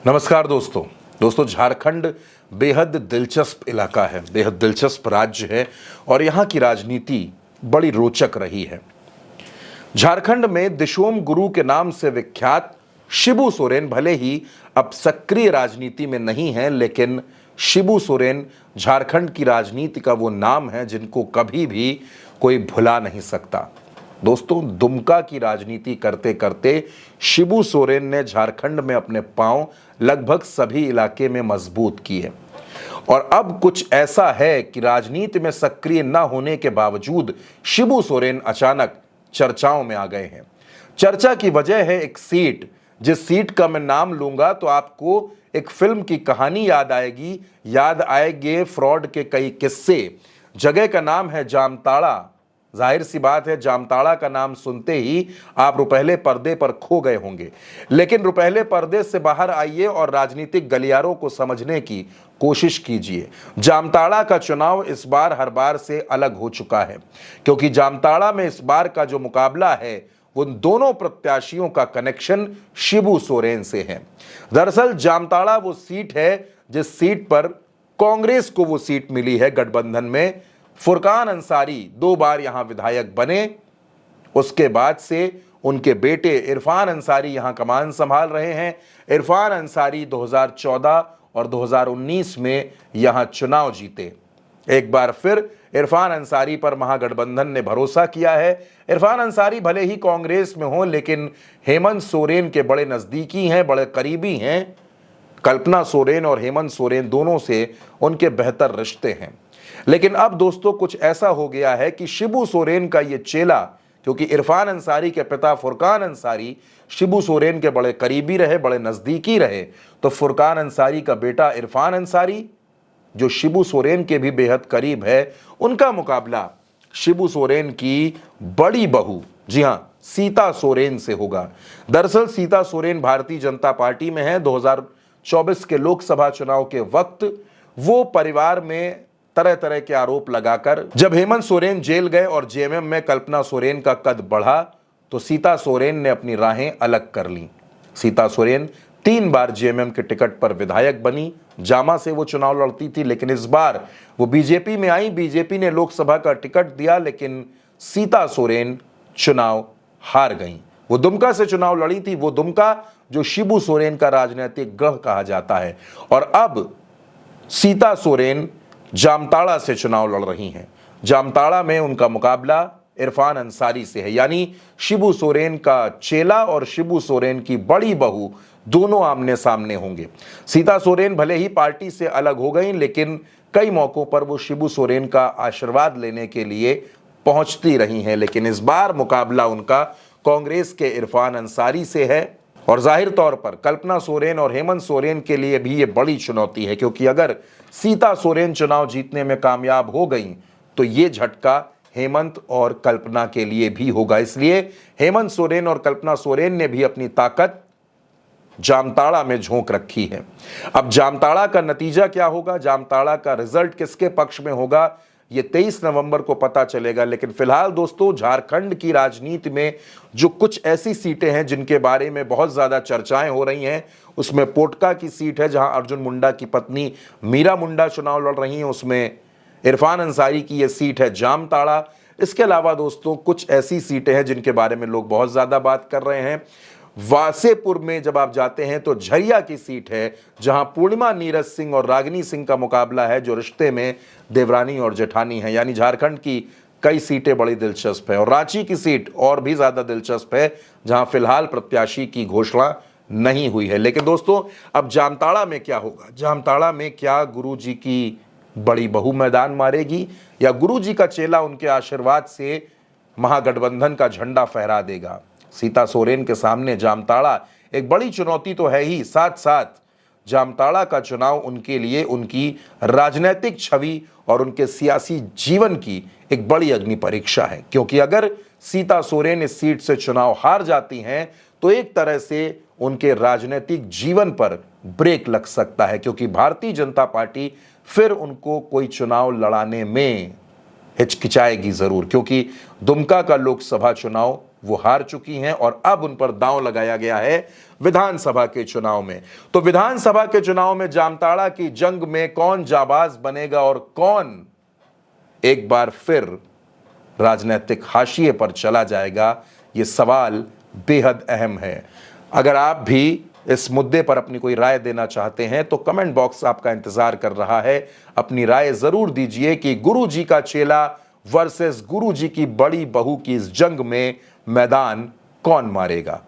नमस्कार दोस्तों। झारखंड बेहद दिलचस्प इलाका है, बेहद दिलचस्प राज्य है और यहाँ की राजनीति बड़ी रोचक रही है। झारखंड में दिशोम गुरु के नाम से विख्यात शिबू सोरेन भले ही अब सक्रिय राजनीति में नहीं है, लेकिन शिबू सोरेन झारखंड की राजनीति का वो नाम है जिनको कभी भी कोई भुला नहीं सकता। दोस्तों, दुमका की राजनीति करते करते शिबू सोरेन ने झारखंड में अपने पांव लगभग सभी इलाके में मजबूत किए और अब कुछ ऐसा है कि राजनीति में सक्रिय न होने के बावजूद शिबू सोरेन अचानक चर्चाओं में आ गए हैं। चर्चा की वजह है एक सीट, जिस सीट का मैं नाम लूंगा तो आपको एक फिल्म की कहानी याद आएंगे फ्रॉड के कई किस्से। जगह का नाम है जामताड़ा। जाहिर सी बात है, जामताड़ा का नाम सुनते ही आप रुपहले पर्दे पर खो गए होंगे, लेकिन रुपहले पर्दे से बाहर आइए और राजनीतिक गलियारों को समझने की कोशिश कीजिए। जामताड़ा का चुनाव इस बार हर बार से अलग हो चुका है, क्योंकि जामताड़ा में इस बार का जो मुकाबला है उन दोनों प्रत्याशियों का कनेक्शन शिबू सोरेन से है। दरअसल जामताड़ा वो सीट है जिस सीट पर कांग्रेस को वो सीट मिली है गठबंधन में। फुरकान अंसारी 2 बार यहां विधायक बने, उसके बाद से उनके बेटे इरफान अंसारी यहां कमान संभाल रहे हैं। इरफान अंसारी 2014 और 2019 में यहां चुनाव जीते। एक बार फिर इरफान अंसारी पर महागठबंधन ने भरोसा किया है। इरफान अंसारी भले ही कांग्रेस में हो, लेकिन हेमंत सोरेन के बड़े नजदीकी हैं, बड़े करीबी हैं। कल्पना सोरेन और हेमंत सोरेन दोनों से उनके बेहतर रिश्ते हैं। लेकिन अब दोस्तों कुछ ऐसा हो गया है कि शिबू सोरेन का ये चेला, क्योंकि इरफान अंसारी के पिता फुरकान अंसारी शिबू सोरेन के बड़े करीबी रहे, बड़े नजदीकी रहे, तो फुरकान अंसारी का बेटा इरफान अंसारी जो शिबू सोरेन के भी बेहद करीब है, उनका मुकाबला शिबू सोरेन की बड़ी बहू, जी हां, सीता सोरेन से होगा। दरअसल सीता सोरेन भारतीय जनता पार्टी में है। 2024 के लोकसभा चुनाव के वक्त वो परिवार में तरह तरह के आरोप लगाकर जब हेमंत सोरेन जेल गए और जेएमएम में कल्पना सोरेन का कद बढ़ा, तो सीता सोरेन ने अपनी राहें अलग कर लीं। सीता सोरेन 3 बार जेएमएम के टिकट पर विधायक बनी। जामा से वो चुनाव लड़ती थी, लेकिन इस बार वो बीजेपी में आई। बीजेपी ने लोकसभा का टिकट दिया, लेकिन सीता सोरेन चुनाव हार गईं। वो दुमका से चुनाव लड़ी थी, वो दुमका जो शिबू सोरेन का राजनीतिक गढ़ कहा जाता है। और अब सीता सोरेन जामताड़ा से चुनाव लड़ रही हैं। जामताड़ा में उनका मुकाबला इरफान अंसारी से है, यानी शिबू सोरेन का चेला और शिबू सोरेन की बड़ी बहू दोनों आमने सामने होंगे। सीता सोरेन भले ही पार्टी से अलग हो गई, लेकिन कई मौकों पर वो शिबू सोरेन का आशीर्वाद लेने के लिए पहुंचती रही हैं। लेकिन इस बार मुकाबला उनका कांग्रेस के इरफान अंसारी से है और जाहिर तौर पर कल्पना सोरेन और हेमंत सोरेन के लिए भी ये बड़ी चुनौती है, क्योंकि अगर सीता सोरेन चुनाव जीतने में कामयाब हो गई तो ये झटका हेमंत और कल्पना के लिए भी होगा। इसलिए हेमंत सोरेन और कल्पना सोरेन ने भी अपनी ताकत जामताड़ा में झोंक रखी है। अब जामताड़ा का नतीजा क्या होगा, जामताड़ा का रिजल्ट किसके पक्ष में होगा, ये 23 नवंबर को पता चलेगा। लेकिन फिलहाल दोस्तों, झारखंड की राजनीति में जो कुछ ऐसी सीटें हैं जिनके बारे में बहुत ज्यादा चर्चाएं हो रही हैं, उसमें पोटका की सीट है जहां अर्जुन मुंडा की पत्नी मीरा मुंडा चुनाव लड़ रही हैं। उसमें इरफान अंसारी की यह सीट है जामताड़ा। इसके अलावा दोस्तों कुछ ऐसी सीटें हैं जिनके बारे में लोग बहुत ज्यादा बात कर रहे हैं। वासेपुर में जब आप जाते हैं तो झरिया की सीट है, जहां पूर्णिमा नीरज सिंह और रागिनी सिंह का मुकाबला है, जो रिश्ते में देवरानी और जेठानी है। यानी झारखंड की कई सीटें बड़ी दिलचस्प है। और रांची की सीट और भी ज्यादा दिलचस्प है, जहां फिलहाल प्रत्याशी की घोषणा नहीं हुई है। लेकिन दोस्तों, अब जामताड़ा में क्या होगा, जामताड़ा में क्या गुरुजी की बड़ी बहू मैदान मारेगी या गुरुजी का चेला उनके आशीर्वाद से महागठबंधन का झंडा फहरा देगा। सीता सोरेन के सामने जामताड़ा एक बड़ी चुनौती तो है ही, साथ साथ जामताड़ा का चुनाव उनके लिए उनकी राजनीतिक छवि और उनके सियासी जीवन की एक बड़ी अग्नि परीक्षा है। क्योंकि अगर सीता सोरेन इस सीट से चुनाव हार जाती हैं तो एक तरह से उनके राजनीतिक जीवन पर ब्रेक लग सकता है, क्योंकि भारतीय जनता पार्टी फिर उनको कोई चुनाव लड़ाने में हिचकिचाएगी जरूर, क्योंकि दुमका का लोकसभा चुनाव वो हार चुकी हैं और अब उन पर दांव लगाया गया है विधानसभा के चुनाव में। तो विधानसभा के चुनाव में जामताड़ा की जंग में कौन जाबाज बनेगा और कौन एक बार फिर राजनीतिक हाशिए पर चला जाएगा, ये सवाल बेहद अहम है। अगर आप भी इस मुद्दे पर अपनी कोई राय देना चाहते हैं तो कमेंट बॉक्स आपका इंतजार कर रहा है। अपनी राय जरूर दीजिए कि गुरु जी का चेला वर्सेस गुरु जी की बड़ी बहू की इस जंग में मैदान कौन मारेगा।